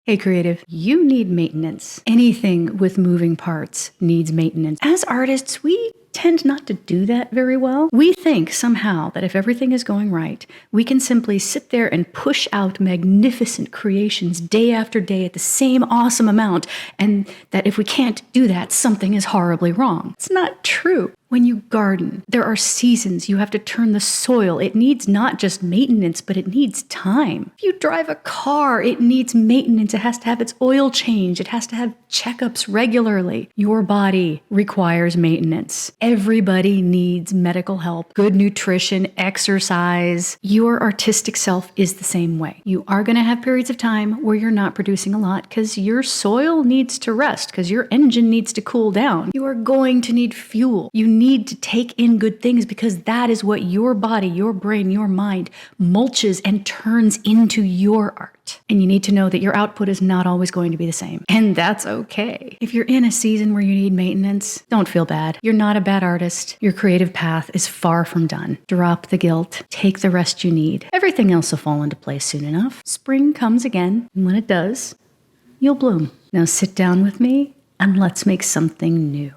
Hey creative, you need maintenance. Anything with moving parts needs maintenance. As artists, we tend not to do that very well. We think somehow that if everything is going right, we can simply sit there and push out magnificent creations day after day at the same awesome amount, and that if we can't do that, something is horribly wrong. It's not true. When you garden, there are seasons. You have to turn the soil. It needs not just maintenance, but it needs time. If you drive a car, it needs maintenance. It has to have its oil changed. It has to have checkups regularly. Your body requires maintenance. Everybody needs medical help, good nutrition, exercise. Your artistic self is the same way. You are going to have periods of time where you're not producing a lot because your soil needs to rest, because your engine needs to cool down. You are going to need fuel. You need to take in good things because that is what your body, your brain, your mind mulches and turns into your art. And you need to know that your output is not always going to be the same. And that's okay. If you're in a season where you need maintenance, don't feel bad. You're not a bad artist. Your creative path is far from done. Drop the guilt. Take the rest you need. Everything else will fall into place soon enough. Spring comes again, and when it does, you'll bloom. Now sit down with me and let's make something new.